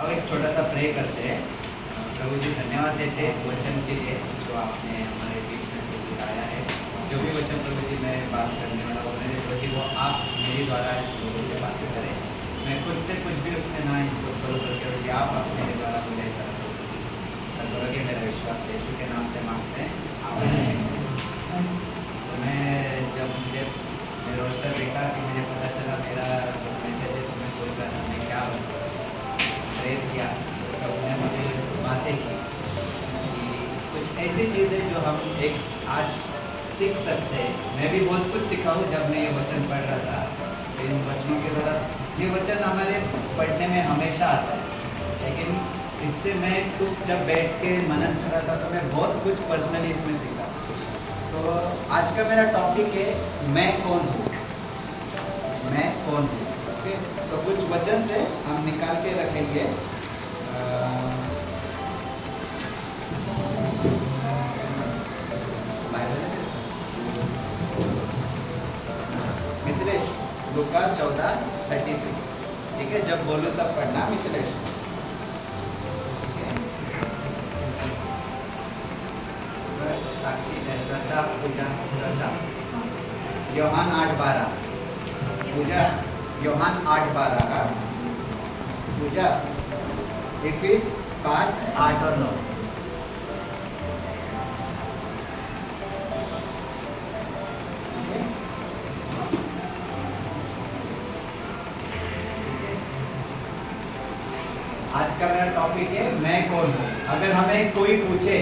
और एक छोटा सा प्रे करते हैं। प्रभु जी धन्यवाद देते हैं इस वचन के लिए जो आपने हमारे बीच में प्रभु लाया है। जो भी वचन प्रभु जी मैं बात करने वाला हूँ मेरे प्रभु जी वो आप मेरे द्वारा लोगों से बातें करें। मैं खुद से कुछ भी उसमें ना इनको फॉलो करके प्रभु जी आप मेरे द्वारा मुझे ऐसा करोगे मेरा विश्वास है। यीशु के नाम से मांगते हैं आमीन। तो मैं जब मुझे रोस्टर देखा कि मुझे पता चला मेरा जो मैसेज है तो मैं सोच रहा था मैं क्या प्रेयर किया। तो उन्होंने मुझे बातें की कि कुछ ऐसी चीज़ें जो हम एक आज सीख सकते हैं। मैं भी बहुत कुछ सीखा हूँ जब मैं ये वचन पढ़ रहा था। इन वचनों के द्वारा ये वचन हमारे पढ़ने में हमेशा आता है, लेकिन इससे मैं खुद जब बैठ के मनन कर रहा था तो मैं बहुत कुछ पर्सनली इसमें सीखा। तो आज का मेरा टॉपिक है मैं कौन हूँ। मैं कौन हूँ। ओके, तो कुछ वचन से हम निकाल के रखेंगे। मिथिलेश लूका 14:33, ठीक है। जब बोलो तब पढ़ना मिथिलेश। साक्षी है श्रद्धा, पूजा श्रद्धा। यूहन्ना 8:12 पूजा। यूहन्ना 8:12 पूजा। इफिस 5:8 और 9। आज का मेरा टॉपिक है मैं कौन हूँ। अगर हमें कोई पूछे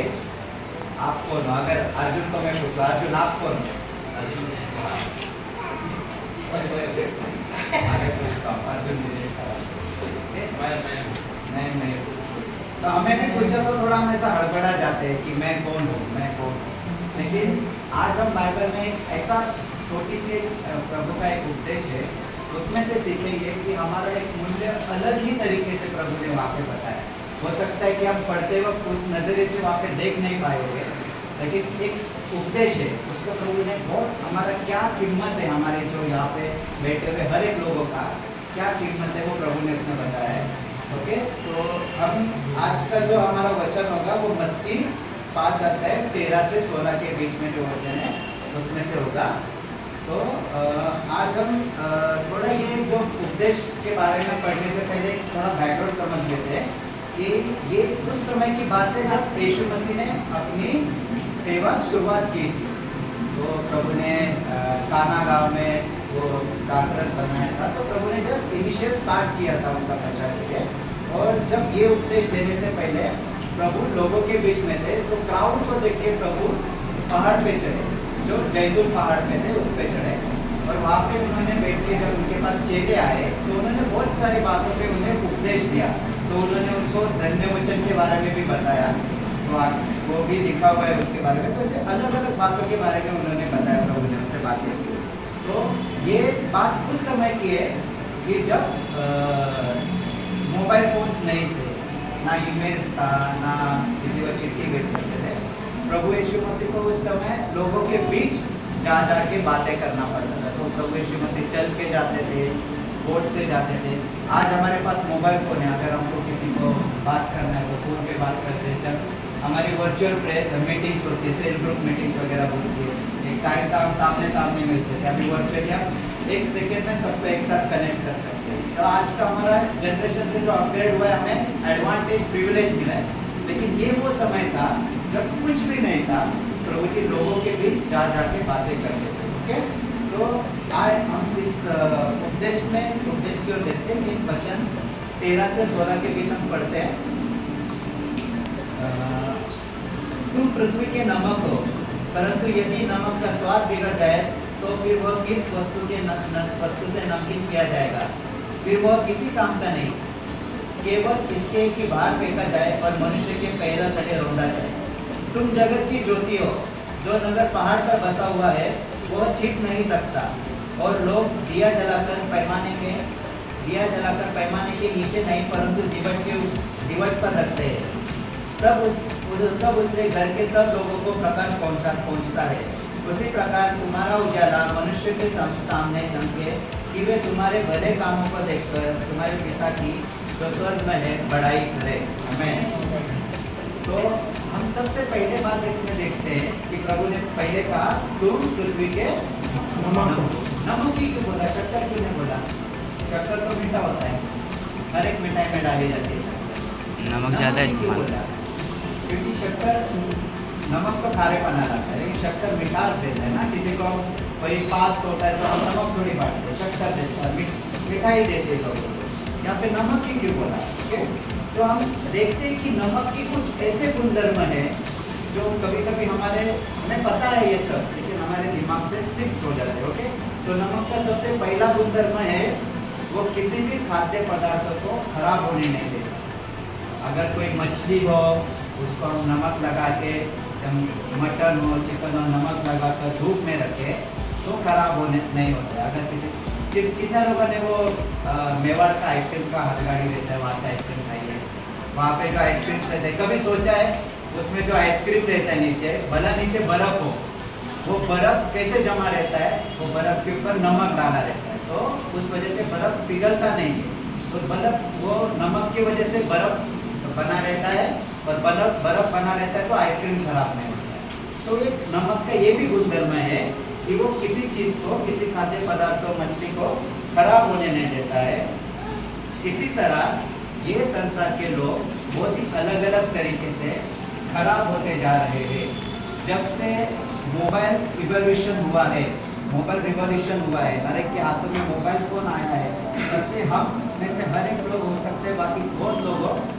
आप कौन हो, अगर अर्जुन को मैं पूछूं अर्जुन आप कौन हो, आगे पूछता हूँ अर्जुन मुझे मैं तो हमें भी पूछा तो थोड़ा हम ऐसा हड़बड़ा जाते हैं कि मैं कौन हूँ मैं कौन हूँ। लेकिन आज हम बाइबल में एक ऐसा छोटी सी प्रभु का एक उपदेश है उसमें से सीखेंगे कि हमारा एक मूल्य अलग ही तरीके से प्रभु ने वहाँ पे बताया। हो सकता है कि हम पढ़ते वक्त उस नज़रिए से वहाँ पे देख नहीं पाएंगे, लेकिन एक उपदेश है उसको प्रभु ने बहुत हमारा क्या कीमत है हमारे जो यहाँ पे बैठे हुए हर एक लोगों का क्या कीमत है वो प्रभु ने उसमें बताया है। ओके, तो हम आज का जो हमारा वचन होगा वो मत्ती 5:13 से 16 के बीच में जो वचन है उसमें से होगा। तो आज हम थोड़ा ये जो उपदेश के बारे में पढ़ने से पहले थोड़ा बैकग्राउंड समझ लेते हैं कि ये उस समय की बात है जब यीशु मसीह ने अपनी सेवा शुरुआत की थी। तो प्रभु ने काना गांव में वो दाखरस बनाया था। तो प्रभु ने जस्ट इनिशियल स्टार्ट किया था उनका प्रचार के। और जब ये उपदेश देने से पहले प्रभु लोगों के बीच में थे तो क्राउड को देख के प्रभु पहाड़ पे चढ़े, जो जैतून पहाड़ पे थे उस पे चढ़े। और वहाँ पे उन्होंने बैठ के जब उनके पास चेले आए तो उन्होंने बहुत सारी बातों पे उन्हें उपदेश दिया। तो उन्होंने उनको धन्य वचन के बारे में भी बताया, तो वो भी लिखा हुआ है उसके बारे में। तो ऐसे अलग अलग बातों के बारे में उन्होंने बताया, प्रभु ने उनसे बातें की। तो ये बात उस समय की है कि जब मोबाइल फोन्स नहीं थे, ना ईमेल्स था, ना किसी को चिट्ठी भेज सकते थे। प्रभु यीशु मसीह को उस समय लोगों के बीच जा के बातें करना पड़ता था। तो प्रभु यीशु मसीह चल के जाते थे, बोट से जाते थे। आज हमारे पास मोबाइल फ़ोन है, अगर हमको किसी को बात करना है तो फ़ोन पे बात करते हैं। जब हमारी वर्चुअल मीटिंग्स होती है, सेल ग्रुप मीटिंग्स वगैरह होती है, एक टाइम था हम सामने सामने मिलते थे, अभी वर्चुअली हम एक सेकेंड में सबको एक साथ कनेक्ट कर सकते हैं। तो आज का हमारा जनरेशन से जो अपग्रेड हुआ है हमें एडवांटेज प्रिविलेज मिला है। लेकिन ये वो समय था जब कुछ भी नहीं था, प्रभु जी लोगों के बीच जा के बातें करते थे। ओके, तो आज हम इस उपदेश की ओर देखते हैं। एक वचन 13 से 16 के बीच हम पढ़ते हैं। तुम पृथ्वी के नमक हो, परंतु यदि नमक का स्वाद बिगड़ जाए तो फिर वह किस वस्तु से नमकीन किया जाएगा? फिर वह किसी काम का नहीं, केवल इसके कि बाहर फेंका जाए और मनुष्य के पैरों तले रौंदा जाए। तुम जगत की ज्योति हो। जो नगर पहाड़ पर बसा हुआ है वह छिप नहीं सकता, और लोग दिया जलाकर पैमाने के नीचे नहीं परंतु दीवट पर रखते हैं। तब उससे घर के सब लोगों को प्रकाश पहुंचता है। उसी प्रकार तुम्हारा उजाला मनुष्य के सामने चमके कि वे तुम्हारे भले कामों को देखकर तुम्हारे पिता की जो स्वर्ग में है बड़ाई करे। आमेन। तो हम सबसे पहले बात इसमें देखते हैं कि प्रभु ने पहले कहा तुम पृथ्वी के नमक ही क्यों बोला, शक्कर क्यों नहीं बोला? शक्कर तो मीठा होता है, हर एक मिठाई में डाली जाती है शक्कर। नमक ज़्यादा इस्तेमाल, क्योंकि शक्कर नमक तो खारेपना लगता है, लेकिन शक्कर मिठास देता है ना। किसी को कोई पास होता है तो हम नमक थोड़ी बांटते हैं, शक्कर देता है, मिठाई देते हैं लोगों को। यहाँ पे नमक ही क्यों बोला? ओके, तो हम देखते हैं कि नमक की कुछ ऐसे गुणधर्म है जो कभी कभी हमें पता है ये सब, लेकिन हमारे दिमाग से स्लिप्स हो जाते हैं। ओके, तो नमक का सबसे पहला गुणधर्म है वो किसी भी खाद्य पदार्थ को खराब होने नहीं देता। अगर कोई मछली हो उसको हम नमक लगा के, मटन हो चिकन हो नमक लगा कर धूप में रखे तो खराब होने नहीं होता है। अगर कितने लोगों ने वो मेवाड़ का आइसक्रीम का हथगाड़ी रहता है, वहाँ से आइसक्रीम खाई है, वहाँ पे जो आइसक्रीम रहते हैं, कभी सोचा है उसमें जो आइसक्रीम रहता है नीचे, भला नीचे बर्फ हो, वो बर्फ कैसे जमा रहता है? वो बर्फ के ऊपर नमक डाला रहता है, तो उस वजह से बर्फ पिघलता नहीं है। तो बर्फ वो नमक की वजह से बर्फ बना रहता है, और बर्फ बना रहता है तो आइसक्रीम खराब नहीं होता है। तो एक नमक का ये भी गुणधर्म है कि वो किसी चीज़ को, किसी खाद्य पदार्थों मछली को खराब होने नहीं देता है। इसी तरह ये संसार के लोग बहुत ही अलग अलग तरीके से खराब होते जा रहे हैं। जब से मोबाइल रिवॉल्यूशन हुआ है, मोबाइल रिवॉल्यूशन हुआ है, हर एक के हाथों में मोबाइल फोन आया है, तब से हम में से हर एक लोग हो सकते हैं, बाकी बहुत लोग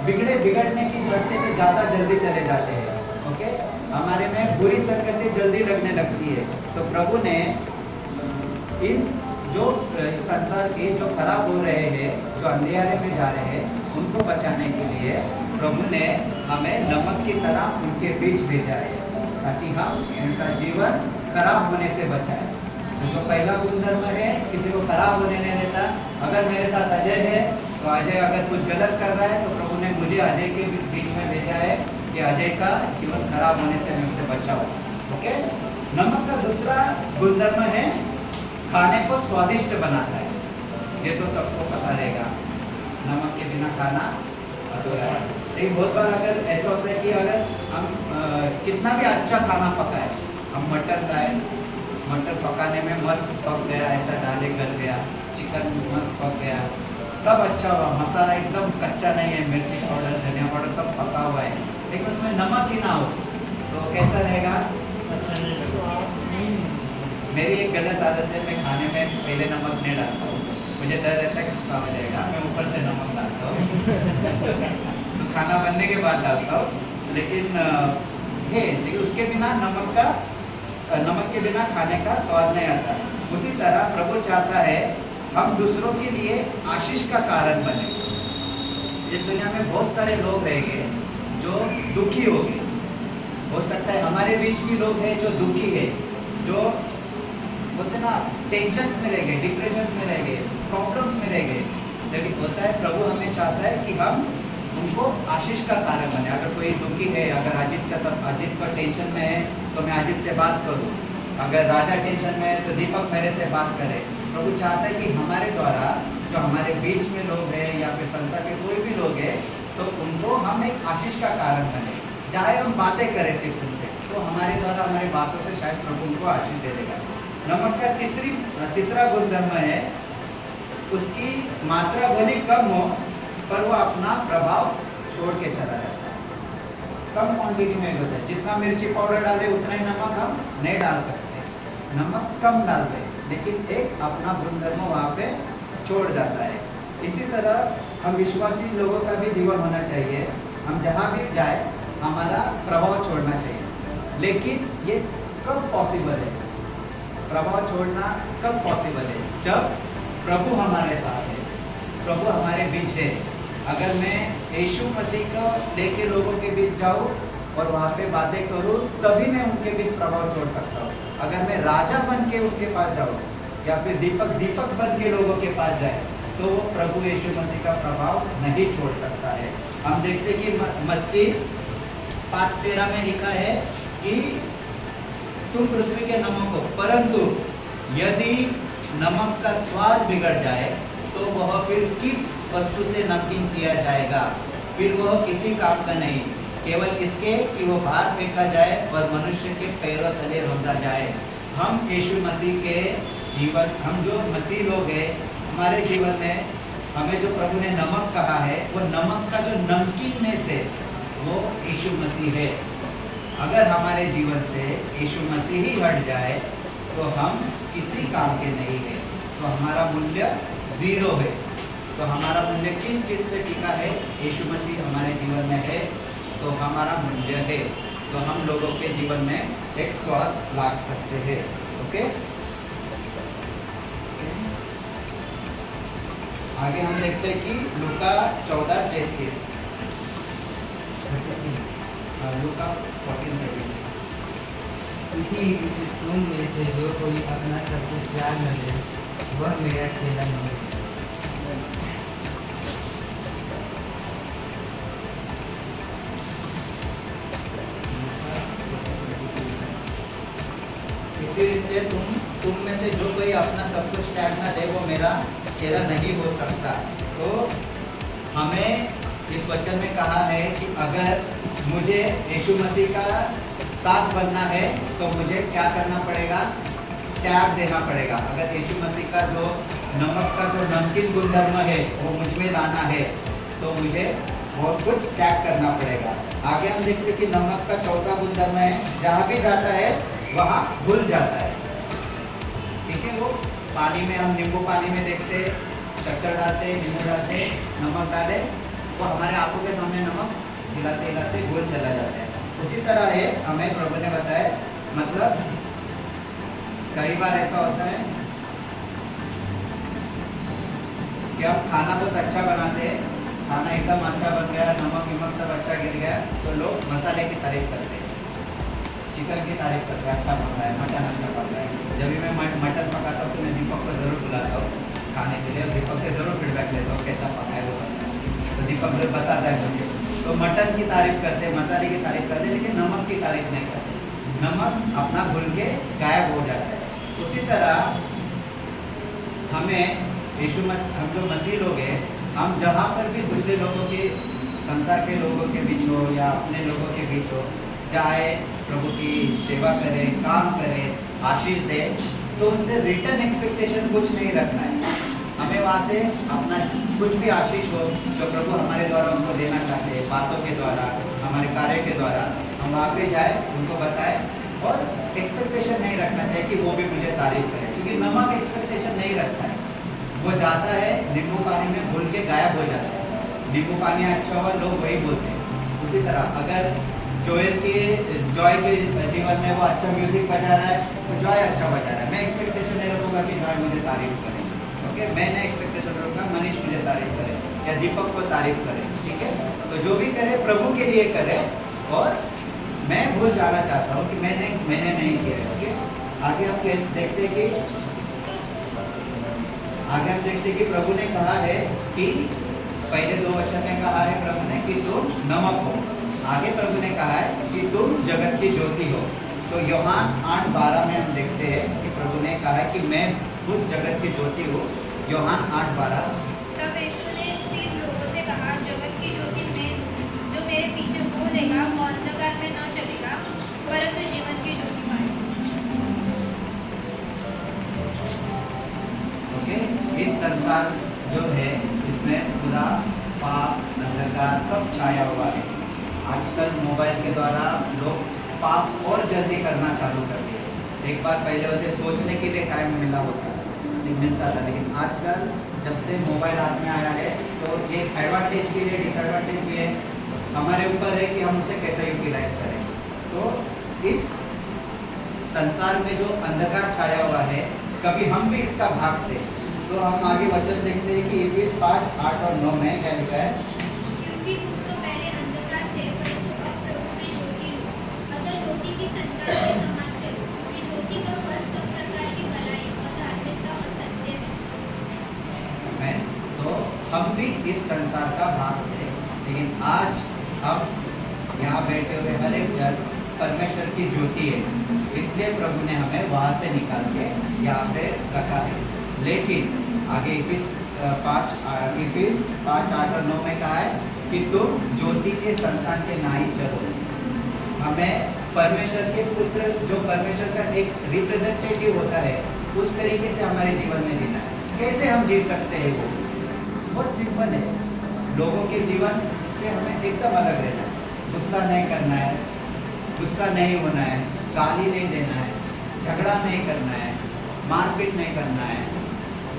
बिगड़ने की रास्ते पे ज़्यादा जल्दी चले जाते हैं। ओके, हमारे में बुरी संगति जल्दी लगने लगती है। तो प्रभु ने इन जो इस संसार के जो खराब हो रहे हैं, जो अंधेरे में जा रहे हैं, उनको बचाने के लिए प्रभु ने हमें नमक की तरह उनके बीच भेजा है, ताकि हम उनका जीवन खराब होने से बचाएं। तो जो पहला गुणधर्म है, किसी को खराब होने नहीं देता। अगर मेरे साथ अजय है तो अजय अगर कुछ गलत कर रहा है तो प्रभु ने मुझे अजय के बीच में भेजा है कि अजय का जीवन खराब होने से मैं उसे बचाऊं। ओके, नमक का दूसरा गुणधर्म है खाने को स्वादिष्ट बनाता है। ये तो सबको पता रहेगा, नमक के बिना खाना अधूरा है। लेकिन बहुत बार अगर ऐसा होता है कि अगर हम कितना भी अच्छा खाना पकाए, हम मटन खाए, मटन पकाने में मस्त पक गया, ऐसा डाले गल गया, चिकन मस्त पक गया, सब अच्छा हुआ, मसाला एकदम कच्चा नहीं है, मिर्ची पाउडर धनिया पाउडर सब पका हुआ है, लेकिन उसमें नमक ही ना हो तो कैसा रहेगा? मेरी एक गलत आदत है, मैं खाने में पहले नमक नहीं डालता हूँ, मुझे डर रहता है खट्टा हो जाएगा, मैं ऊपर से नमक डालता हूँ तो खाना बनने के बाद डालता हूँ। लेकिन उसके बिना नमक के बिना खाने का स्वाद नहीं आता। उसी तरह प्रभु चाहता है हम दूसरों के लिए आशीष का कारण बने। इस दुनिया में बहुत सारे लोग रहेंगे जो दुखी होंगे, हो सकता है हमारे बीच भी लोग हैं जो दुखी है, जो बोलते ना टेंशन्स में रहेंगे, डिप्रेशंस में रहेंगे, प्रॉब्लम्स में रहेंगे, लेकिन होता है प्रभु हमें चाहता है कि हम उनको आशीष का कारण बने। अगर कोई दुखी है, अगर अजित का टेंशन में है तो मैं अजित से बात करूं, अगर राजा टेंशन में है तो दीपक मेरे से बात करे। प्रभु चाहता है कि हमारे द्वारा जो हमारे बीच में लोग हैं या फिर संसार के कोई भी लोग हैं, तो उनको हम एक आशीष का कारण बने। चाहे हम बातें करें सिर्फ उनसे, तो हमारे द्वारा हमारी बातों से शायद प्रभु उनको आशीष दे देगा। नमक का तीसरा गुणधर्म है उसकी मात्रा भले कम हो पर वो अपना प्रभाव छोड़ के चला जाता है। कम क्वांटिटी में होता है, जितना मिर्ची पाउडर डाले उतना ही नमक हम नहीं डाल सकते, नमक कम डालते हैं, लेकिन एक अपना गुणधर्म वहाँ पे छोड़ जाता है। इसी तरह हम विश्वासी लोगों का भी जीवन होना चाहिए, हम जहाँ भी जाए हमारा प्रभाव छोड़ना चाहिए। लेकिन ये कब पॉसिबल है? प्रभाव छोड़ना कब पॉसिबल है? जब प्रभु हमारे साथ है, प्रभु हमारे बीच है। अगर मैं यीशु मसीह को लेके लोगों के बीच जाऊँ और वहाँ पे बातें करूँ, तभी मैं उनके बीच प्रभाव छोड़ सकता हूँ। अगर मैं राजा बन के उनके पास जाऊँ या फिर दीपक बन के लोगों के पास जाए, तो वो प्रभु यीशु मसीह का प्रभाव नहीं छोड़ सकता है। हम देखते हैं कि मत्ती 5:13 में लिखा है कि तुम पृथ्वी के नमक हो, परंतु यदि नमक का स्वाद बिगड़ जाए तो वह फिर किस वस्तु से नमकीन किया जाएगा? फिर वह किसी काम का नहीं, केवल इसके कि वो बाहर फेंका जाए और मनुष्य के पैरों तले रौंदा जाए। हम यीशु मसीह के जीवन, हम जो मसीह लोग हैं, हमारे जीवन में हमें जो प्रभु ने नमक कहा है, वो नमक का जो नमकीन में से वो यीशु मसीह है। अगर हमारे जीवन से यीशु मसीह ही हट जाए तो हम किसी काम के नहीं है, तो हमारा मूल्य जीरो है। तो हमारा मूल्य किस चीज़ पे टिका है? यीशु मसीह हमारे जीवन में है तो हमारा मूल्य है, तो हम लोगों के जीवन में एक स्वाद ला सकते हैं। ओके, आगे हम देखते हैं कि लूका 14:33, लूका 14:33। इसी तुम में से जो कोई अपना सब कुछ त्याग न दे वह मेरा चेला नहीं है। इसी रीते तुम में से जो कोई अपना सब कुछ त्याग न दे वो मेरा चेला नहीं हो सकता। तो हमें इस वचन में कहा है कि अगर मुझे यीशु मसीह का साथ बनना है तो मुझे क्या करना पड़ेगा? त्याग देना पड़ेगा। अगर यीशु मसीह का जो नमक का जो नमकीन गुणधर्म है वो मुझ में लाना है तो मुझे बहुत कुछ त्याग करना पड़ेगा। आगे हम देखते हैं कि नमक का चौथा गुणधर्म है, जहाँ भी जाता है वहाँ घुल जाता है। ठीक है, वो पानी में, हम नींबू पानी में देखते, शक्कर डालते, नींबू डालते, नमक डाले, वो हमारे आंखों के सामने नमक हिलाते हिलाते घुल चला जाता है। उसी तरह है, हमें प्रभु ने बताया, मतलब कई बार ऐसा होता है कि हम खाना बहुत अच्छा बनाते हैं, खाना एकदम अच्छा बन गया, नमक विमक सब अच्छा गिर गया, तो लोग मसाले की तारीफ करते हैं, चिकन की तारीफ करते हैं, अच्छा बन रहा है, मटन अच्छा बन रहा है। जब भी मैं मटन पकाता हूँ तो मैं दीपक को ज़रूर बुलाता हूँ खाने के लिए, और दीपक से ज़रूर फीडबैक लेता हूँ कैसा पका है वो, तो दीपक से बताता है मुझे। तो मटन की तारीफ करते हैं, मसाले की तारीफ करते हैं, लेकिन नमक की तारीफ नहीं करते। नमक अपना घुल के गायब हो जाता है। उसी तरह हमें हम जो मसीह लोग हैं, हम जहाँ पर भी दूसरे लोगों के, संसार के लोगों के बीच हो या अपने लोगों के बीच हो, चाहे प्रभु की सेवा करें, काम करें, आशीष दें, तो उनसे रिटर्न एक्सपेक्टेशन कुछ नहीं रखना है। हमें वहाँ से अपना कुछ भी आशीष हो जो प्रभु हमारे द्वारा उनको देना चाहते हैं, बातों के द्वारा, हमारे कार्य के द्वारा, हम वहाँ पे जाए, उनको बताएं, और एक्सपेक्टेशन नहीं रखना चाहिए कि वो भी मुझे तारीफ करें, क्योंकि नमक एक्सपेक्टेशन नहीं रखता है। वो जाता है नींबू पानी में घुल के गायब हो जाता है। नींबू पानी अच्छा हो, लोग वही बोलते हैं। उसी तरह अगर जॉय के जीवन में वो अच्छा म्यूजिक बजा रहा है तो जॉय अच्छा बजा रहा है, मैं एक्सपेक्टेशन नहीं रखूँगा कि जॉय मुझे तारीफ करे। ओके, मैं नहीं एक्सपेक्टेशन रखूँगा मनीष मुझे तारीफ करे या दीपक को तारीफ करे। ठीक है, तो जो भी करे प्रभु के लिए करे, और मैं भूल जाना चाहता हूँ कि मैंने नहीं किया। ओके, आगे हम देखते कि प्रभु ने कहा है कि पहले 2 वचन में कहा है प्रभु ने कि तुम नमक हो। आगे प्रभु ने कहा है कि तुम जगत की ज्योति हो। तो यूहन्ना 8:12 में हम देखते हैं कि प्रभु ने कहा है कि मैं खुद जगत की ज्योति हूँ। यूहन्ना 8:12। तब यीशु ने फिर लोगों से कहा, जगत की ज्योति मैं हूँ, जो मेरे पीछे हो लेगा वो अंधकार में न चलेगा परंतु जीवन की ज्योति पाएगा। ओके, इस संसार जो है इसमें पूरा पाप, अंधकार सब छाया हुआ है। आजकल मोबाइल के द्वारा लोग पाप और जल्दी करना चालू कर दिए। एक बार पहले होते सोचने के लिए टाइम मिलता था, लेकिन आजकल जब से मोबाइल हाथ में आया है तो ये एडवांटेज भी है, डिसएडवांटेज भी है। हमारे ऊपर है कि हम उसे कैसे यूटिलाइज करें। तो इस संसार में जो अंधकार छाया हुआ है, कभी हम भी इसका भाग थे। तो हम आगे वचन देखते हैं कि इफिस 5:8 और 9 में क्या लिखा है? क्योंकि तुम तो पहले अंधकार थे परंतु अब प्रभु में ज्योति हो, अतः ज्योति की संतान के समान चलो, क्योंकि ज्योति का फल सब प्रकार की भलाई और धार्मिकता और सत्य है। तो हम भी इस संसार का भाग थे, लेकिन आज हम यहाँ बैठे हुए हर एक जन परमेश्वर की ज्योति है, इसलिए प्रभु ने हमें वहाँ से निकाल के यहाँ पे रखा है। लेकिन आगे इफिस इफिस 5:8-9 में कहा है कि तुम ज्योति के संतान के ना ही चलो। हमें परमेश्वर के पुत्र, जो परमेश्वर का एक रिप्रेजेंटेटिव होता है, उस तरीके से हमारे जीवन में जीना है। कैसे हम जी सकते हैं? वो बहुत सिंपल है। लोगों के जीवन से हमें एकदम अलग रहना है। गुस्सा नहीं करना है, गुस्सा नहीं होना है, गाली नहीं देना है, झगड़ा नहीं करना है, मारपीट नहीं करना है।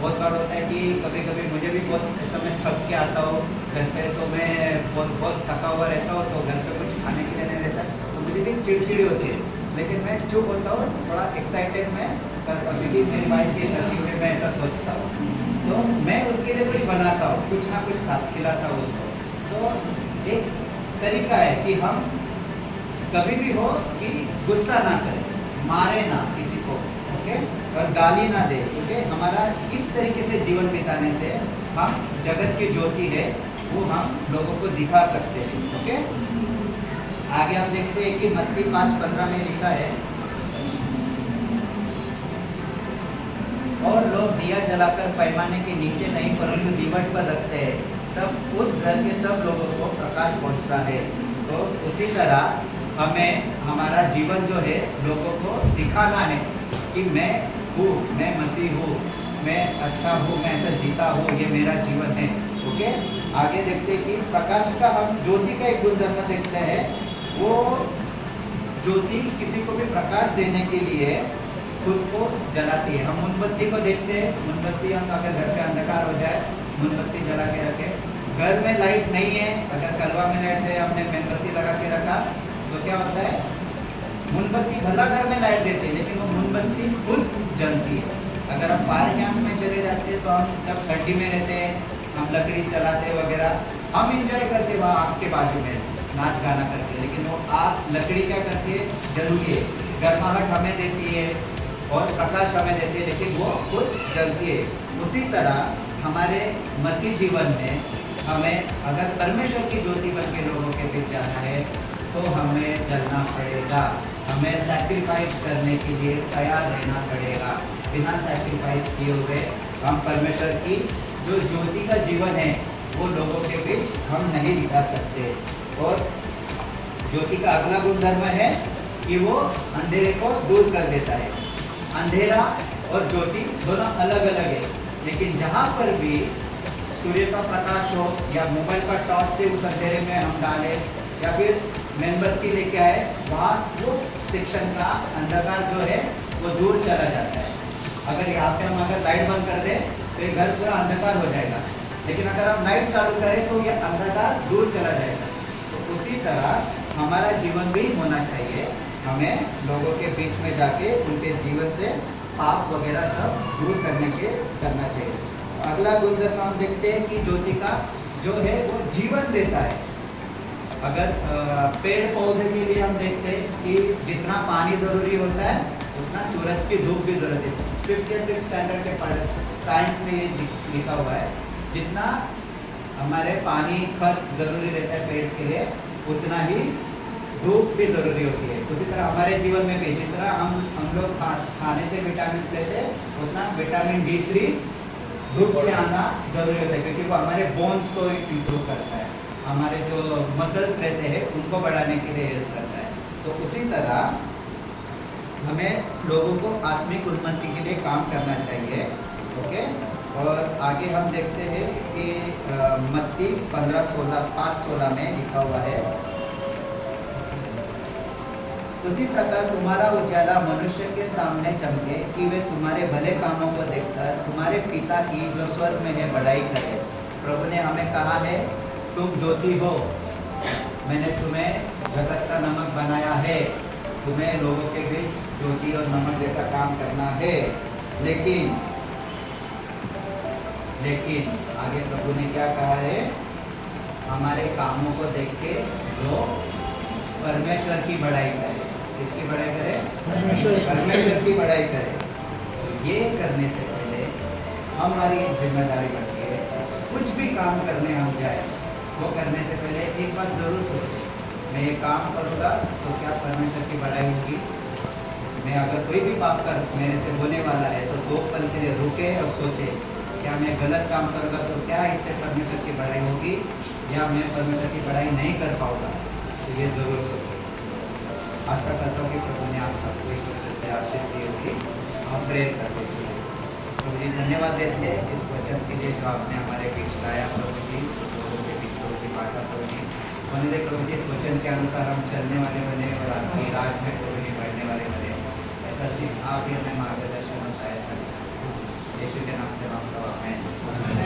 बहुत बार होता है कि कभी कभी मुझे भी बहुत ऐसा, मैं थक के आता हूँ घर पे, तो मैं बहुत थका हुआ रहता हूँ, तो घर पे कुछ खाने के लिए नहीं रहता, तो मुझे भी चिड़चिड़ी होती है। लेकिन मैं चुप होता हूँ, थोड़ा एक्साइटेड मैं करता हूँ, क्योंकि मेरी वाइफ की गलती हुई, मैं ऐसा सोचता हूँ, तो मैं उसके लिए कुछ बनाता हूँ, कुछ ना कुछ खिलाता हूँ उसको। तो एक तरीका है कि हम कभी भी हो कि गुस्सा ना करें, मारे ना किसी को, ओके, और गाली ना दे, ओके। हमारा इस तरीके से जीवन बिताने से हम जगत की ज्योति है वो हम लोगों को दिखा सकते हैं, ओके। आगे हम देखते हैं कि मत्ती 5:15 में लिखा है, और लोग दिया जलाकर पैमाने के नीचे नहीं परंतु दीवट पर रखते हैं, तब उस घर के सब लोगों को प्रकाश पहुंचता है। तो उसी तरह हमें हमारा जीवन जो है लोगों को दिखाना है कि मैं हूँ, मैं मसीह हूँ, मैं अच्छा हूँ, मैं ऐसा जीता हूँ, ये मेरा जीवन है, ओके। आगे देखते हैं कि प्रकाश का, हम ज्योति का एक गुणधर्म देखते हैं। वो ज्योति किसी को भी प्रकाश देने के लिए खुद को जलाती है। हम मोमबत्ती को देखते हैं, मोमबत्ती हम अगर घर पे अंधकार हो जाए, मोमबत्ती जला के रखें। घर में लाइट नहीं है, अगर कलवा में लाइट है, हमने मोमबत्ती लगा के रखा, तो क्या होता है? मोमबत्ती भला घर में लाइट देती है, लेकिन वो मोमबत्ती खुद जलती है। अगर हम फायर कैंप में चले जाते हैं, तो हम जब ठंडी में रहते हैं, हम लकड़ी चलाते वगैरह, हम इंजॉय करते वहाँ आग के बाजू में नाच गाना करते हैं, लेकिन वो आग, लकड़ी क्या करती है? जरूरी है, गर्माहट हमें देती है और प्रकाश हमें देती है, लेकिन वो खुद जलती है। उसी तरह हमारे मसीह जीवन में हमें अगर परमेश्वर की ज्योति बन के लोगों के बीच जाना है, तो हमें जलना पड़ेगा, हमें सैक्रिफाइस करने के लिए तैयार रहना पड़ेगा। बिना सैक्रिफाइस किए हुए हम परमेश्वर की जो ज्योति का जीवन है वो लोगों के बीच हम नहीं दिखा सकते। और ज्योति का अगला गुणधर्म है कि वो अंधेरे को दूर कर देता है। अंधेरा और ज्योति दोनों अलग अलग है, लेकिन जहाँ पर भी सूर्य का प्रकाश हो या मोबाइल का टॉर्च से उस अंधेरे में हम डालें या फिर मोमबत्ती लेके आए, वहाँ वो सेक्शन का अंधकार जो है वो दूर चला जाता है। अगर यहाँ पे हम अगर लाइट बंद कर दें तो ये घर पूरा अंधकार हो जाएगा, लेकिन अगर हम लाइट चालू करें तो ये अंधकार दूर चला जाएगा। तो उसी तरह हमारा जीवन भी होना चाहिए। हमें लोगों के बीच में जाके उनके जीवन से पाप वगैरह सब दूर करना चाहिए। अगला गुणधर्म हम देखते हैं कि ज्योति का जो है वो जीवन देता है। अगर पेड़ पौधे के लिए हम देखते हैं कि जितना पानी ज़रूरी होता है उतना सूरज की धूप भी ज़रूरत है। 5th या 6th स्टैंडर्ड के साइंस में ये लिखा हुआ है, जितना हमारे पानी खर्च ज़रूरी रहता है पेड़ के लिए, उतना ही धूप भी ज़रूरी होती है। उसी तरह हमारे जीवन में भी जितना हम लोग खाने से विटामिन लेते हैं, उतना विटामिन D3 धूप से आना ज़रूरी होता है, क्योंकि वो हमारे बोन्स को इम्प्रूव करता है, हमारे जो मसल्स रहते हैं उनको बढ़ाने के लिए हेल्प करता है। तो उसी तरह हमें लोगों को आत्मिक उन्नति के लिए काम करना चाहिए, ओके। और आगे हम देखते हैं कि मत्ती 5:16 में लिखा हुआ है, उसी प्रकार तुम्हारा उजाला मनुष्य के सामने चमके कि वे तुम्हारे भले कामों को देखकर तुम्हारे पिता की जो स्वर्ग में है बड़ाई करे। प्रभु ने हमें कहा है, तुम ज्योति हो, मैंने तुम्हें जगत का नमक बनाया है, तुम्हें लोगों के बीच ज्योति और नमक जैसा काम करना है। लेकिन आगे प्रभु ने क्या कहा है? हमारे कामों को देख के लोग परमेश्वर की बड़ाई करें। किसकी बड़ाई करें? परमेश्वर की बड़ाई करें। ये करने से पहले हमारी एक जिम्मेदारी बनती है, कुछ भी काम करने हम जाए वो करने से पहले एक बात ज़रूर सोचें, मैं ये काम करूँगा तो क्या परमेश्वर की बड़ाई होगी? मैं अगर कोई भी पाप कर मेरे से होने वाला है तो 2 पल के लिए रुके और सोचे, क्या मैं गलत काम करूँगा तो क्या इससे परमेश्वर की बड़ाई होगी, या मैं परमेश्वर की बड़ाई नहीं कर पाऊँगा। तो ये जरूर सोचो। आशा करता हूँ कि प्रभु ने आप सबको इस वचन से आशीष दी होगी। आप प्रेयर करते थे। प्रभु जी धन्यवाद देते हैं इस वचन के लिए जो आपने हमारे बीच लाया। प्रभु जी लोगों के बीच लोगों की बाटा प्रभु जी बने दे। प्रभु जी इस वचन के अनुसार हम चलने वाले बने और आपकी राज में प्रभु जी बढ़ने वाले बने। ऐसा सिर्फ आप ही हमें मार्गदर्शन और सहायता करें। यीशु के नाम से मांगता हूं, आमीन।